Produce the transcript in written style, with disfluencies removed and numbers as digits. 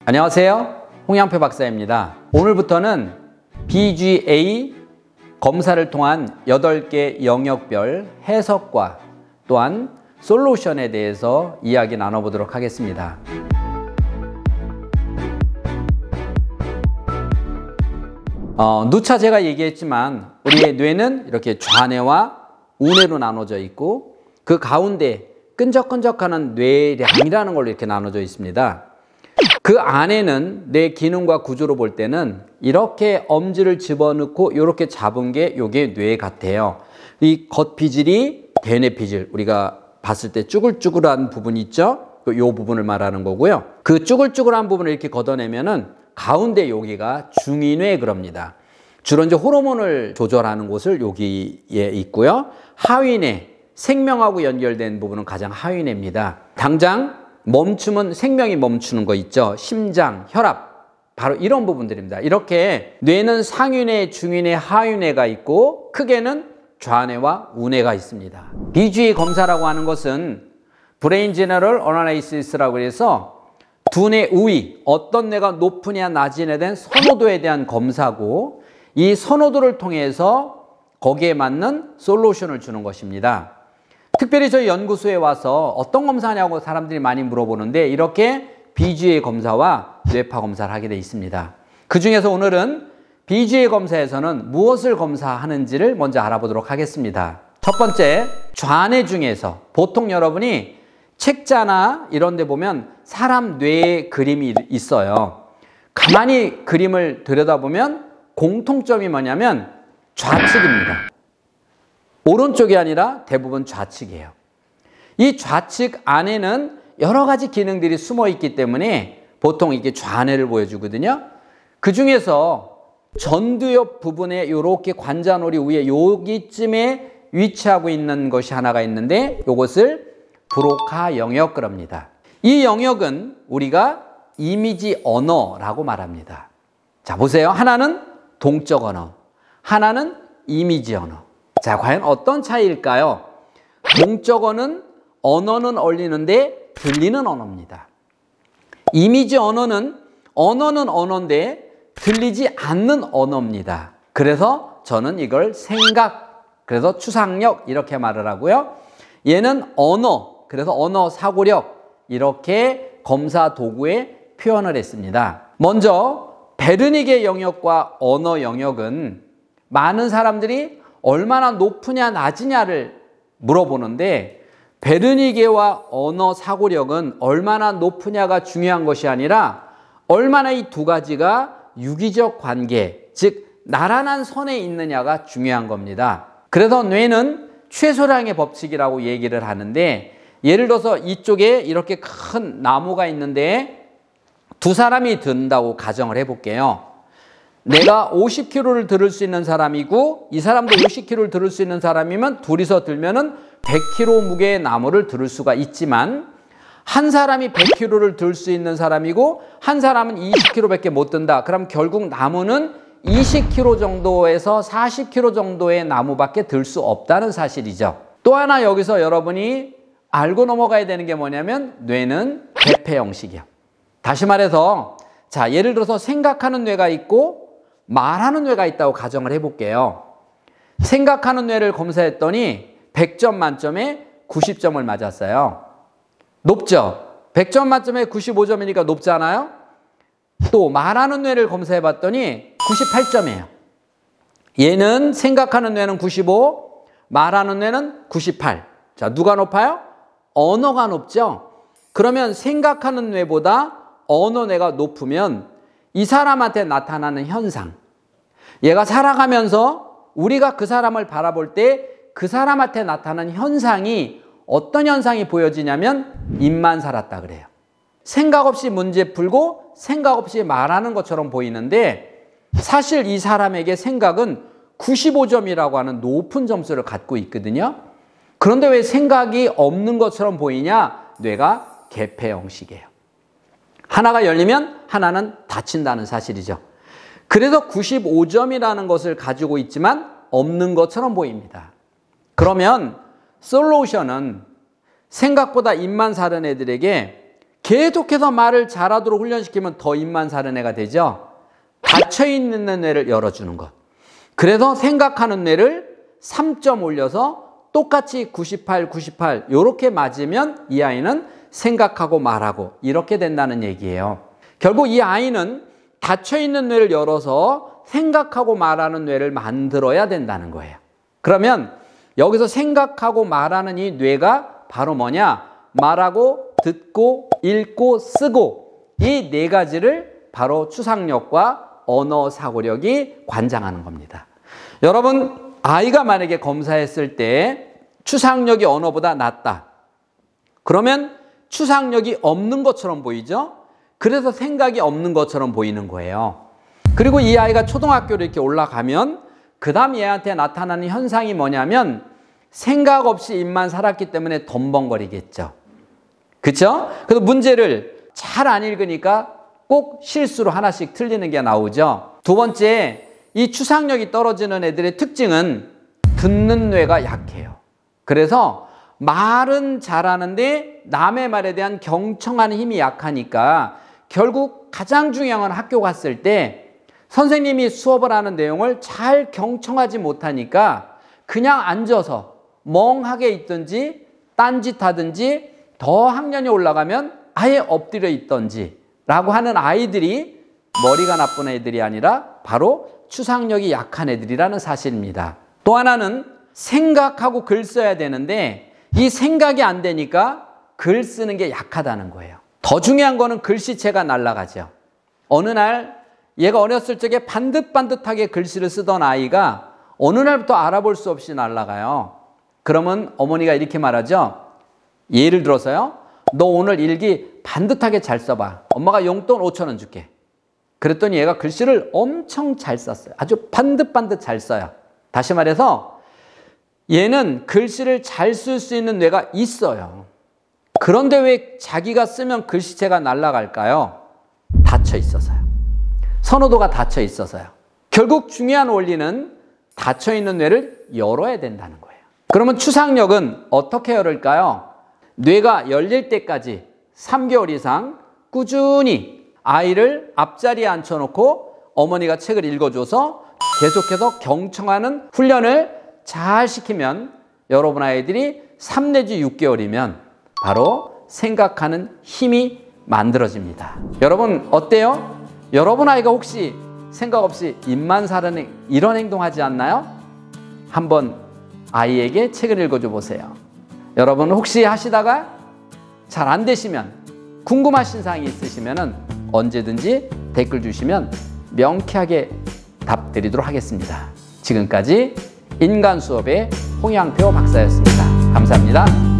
안녕하세요. 홍양표 박사입니다. 오늘부터는 BGA 검사를 통한 8개 영역별 해석과 또한 솔루션에 대해서 이야기 나눠보도록 하겠습니다. 누차 제가 얘기했지만 우리의 뇌는 이렇게 좌뇌와 우뇌로 나눠져 있고 그 가운데 끈적끈적하는 뇌량이라는 걸로 이렇게 나눠져 있습니다. 그 안에는 뇌 기능과 구조로 볼 때는 이렇게 엄지를 집어넣고 이렇게 잡은 게 이게 뇌 같아요. 이 겉피질이 대뇌피질, 우리가 봤을 때 쭈글쭈글한 부분 있죠? 이 부분을 말하는 거고요. 그 쭈글쭈글한 부분을 이렇게 걷어내면은 가운데 여기가 중이뇌 그럽니다. 주로 이제 호르몬을 조절하는 곳을 여기에 있고요. 하위뇌, 생명하고 연결된 부분은 가장 하위뇌입니다. 당장 멈춤은 생명이 멈추는 거 있죠. 심장, 혈압, 바로 이런 부분들입니다. 이렇게 뇌는 상위뇌, 중위뇌, 하위뇌가 있고 크게는 좌뇌와 우뇌가 있습니다. BGA 검사라고 하는 것은 브레인 제너럴 어널라이시스라고 해서 두뇌 우위, 어떤 뇌가 높으냐 낮으냐에 대한 선호도에 대한 검사고 이 선호도를 통해서 거기에 맞는 솔루션을 주는 것입니다. 특별히 저희 연구소에 와서 어떤 검사하냐고 사람들이 많이 물어보는데 이렇게 BGA 검사와 뇌파 검사를 하게 되어 있습니다. 그 중에서 오늘은 BGA 검사에서는 무엇을 검사하는지를 먼저 알아보도록 하겠습니다. 첫 번째, 좌뇌 중에서 보통 여러분이 책자나 이런 데 보면 사람 뇌의 그림이 있어요. 가만히 그림을 들여다보면 공통점이 뭐냐면 좌측입니다. 오른쪽이 아니라 대부분 좌측이에요. 이 좌측 안에는 여러 가지 기능들이 숨어 있기 때문에 보통 이게 좌뇌를 보여주거든요. 그 중에서 전두엽 부분에 이렇게 관자놀이 위에 여기쯤에 위치하고 있는 것이 하나가 있는데 이것을 브로카 영역 그럽니다. 이 영역은 우리가 이미지 언어라고 말합니다. 자, 보세요. 하나는 동적 언어, 하나는 이미지 언어. 자, 과연 어떤 차이일까요? 동적 언어는 얼리는데 들리는 언어입니다. 이미지 언어는 언어인데 들리지 않는 언어입니다. 그래서 저는 이걸 생각, 그래서 추상력 이렇게 말을 하고요. 얘는 언어, 그래서 언어 사고력 이렇게 검사 도구에 표현을 했습니다. 먼저 베르니게 영역과 언어 영역은 많은 사람들이 얼마나 높으냐 낮으냐를 물어보는데 베르니게와 언어 사고력은 얼마나 높으냐가 중요한 것이 아니라 얼마나 이 두 가지가 유기적 관계, 즉 나란한 선에 있느냐가 중요한 겁니다. 그래서 뇌는 최소량의 법칙이라고 얘기를 하는데 예를 들어서 이쪽에 이렇게 큰 나무가 있는데 두 사람이 든다고 가정을 해볼게요. 내가 50kg를 들을 수 있는 사람이고 이 사람도 50kg를 들을 수 있는 사람이면 둘이서 들면은 100kg 무게의 나무를 들을 수가 있지만 한 사람이 100kg를 들 수 있는 사람이고 한 사람은 20kg밖에 못 든다. 그럼 결국 나무는 20kg 정도에서 40kg 정도의 나무밖에 들 수 없다는 사실이죠. 또 하나 여기서 여러분이 알고 넘어가야 되는 게 뭐냐면 뇌는 개폐 형식이요. 다시 말해서 자, 예를 들어서 생각하는 뇌가 있고 말하는 뇌가 있다고 가정을 해볼게요. 생각하는 뇌를 검사했더니 100점 만점에 90점을 맞았어요. 높죠? 100점 만점에 95점이니까 높잖아요? 또 말하는 뇌를 검사해봤더니 98점이에요. 얘는 생각하는 뇌는 95, 말하는 뇌는 98. 자, 누가 높아요? 언어가 높죠? 그러면 생각하는 뇌보다 언어 뇌가 높으면 이 사람한테 나타나는 현상, 얘가 살아가면서 우리가 그 사람을 바라볼 때 그 사람한테 나타나는 현상이 어떤 현상이 보여지냐면 입만 살았다 그래요. 생각 없이 문제 풀고 생각 없이 말하는 것처럼 보이는데 사실 이 사람에게 생각은 95점이라고 하는 높은 점수를 갖고 있거든요. 그런데 왜 생각이 없는 것처럼 보이냐? 뇌가 개폐 형식이에요. 하나가 열리면 하나는 닫힌다는 사실이죠. 그래서 95점이라는 것을 가지고 있지만 없는 것처럼 보입니다. 그러면 솔루션은 생각보다 입만 사는 애들에게 계속해서 말을 잘하도록 훈련시키면 더 입만 사는 애가 되죠. 닫혀있는 뇌를 열어주는 것. 그래서 생각하는 뇌를 3점 올려서 똑같이 98, 98 이렇게 맞으면 이 아이는 생각하고 말하고 이렇게 된다는 얘기예요. 결국 이 아이는 닫혀있는 뇌를 열어서 생각하고 말하는 뇌를 만들어야 된다는 거예요. 그러면 여기서 생각하고 말하는 이 뇌가 바로 뭐냐? 말하고 듣고 읽고 쓰고 이 네 가지를 바로 추상력과 언어 사고력이 관장하는 겁니다. 여러분, 아이가 만약에 검사했을 때 추상력이 언어보다 낮다. 그러면 추상력이 없는 것처럼 보이죠? 그래서 생각이 없는 것처럼 보이는 거예요. 그리고 이 아이가 초등학교로 이렇게 올라가면 그 다음 얘한테 나타나는 현상이 뭐냐면 생각 없이 입만 살았기 때문에 덤벙거리겠죠. 그렇죠? 그래서 문제를 잘 안 읽으니까 꼭 실수로 하나씩 틀리는 게 나오죠. 두 번째, 이 추상력이 떨어지는 애들의 특징은 듣는 뇌가 약해요. 그래서 말은 잘하는데 남의 말에 대한 경청하는 힘이 약하니까 결국 가장 중요한 건 학교 갔을 때 선생님이 수업을 하는 내용을 잘 경청하지 못하니까 그냥 앉아서 멍하게 있든지 딴짓하든지 더 학년이 올라가면 아예 엎드려 있든지 라고 하는 아이들이 머리가 나쁜 애들이 아니라 바로 추상력이 약한 애들이라는 사실입니다. 또 하나는 생각하고 글 써야 되는데 이 생각이 안 되니까 글 쓰는 게 약하다는 거예요. 더 중요한 거는 글씨체가 날아가죠. 어느 날 얘가 어렸을 적에 반듯반듯하게 글씨를 쓰던 아이가 어느 날부터 알아볼 수 없이 날아가요. 그러면 어머니가 이렇게 말하죠. 예를 들어서요. 너 오늘 일기 반듯하게 잘 써봐. 엄마가 용돈 5,000원 줄게. 그랬더니 얘가 글씨를 엄청 잘 썼어요. 아주 반듯반듯 잘 써요. 다시 말해서 얘는 글씨를 잘 쓸 수 있는 뇌가 있어요. 그런데 왜 자기가 쓰면 글씨체가 날아갈까요? 닫혀 있어서요. 선호도가 닫혀 있어서요. 결국 중요한 원리는 닫혀 있는 뇌를 열어야 된다는 거예요. 그러면 추상력은 어떻게 열을까요? 뇌가 열릴 때까지 3개월 이상 꾸준히 아이를 앞자리에 앉혀놓고 어머니가 책을 읽어줘서 계속해서 경청하는 훈련을 잘 시키면 여러분 아이들이 3 내지 6개월이면 바로 생각하는 힘이 만들어집니다. 여러분 어때요? 여러분 아이가 혹시 생각 없이 입만 사르는 이런 행동하지 않나요? 한번 아이에게 책을 읽어줘 보세요. 여러분 혹시 하시다가 잘 안 되시면 궁금하신 사항이 있으시면 언제든지 댓글 주시면 명쾌하게 답드리도록 하겠습니다. 지금까지 인간수업의 홍양표 박사였습니다. 감사합니다.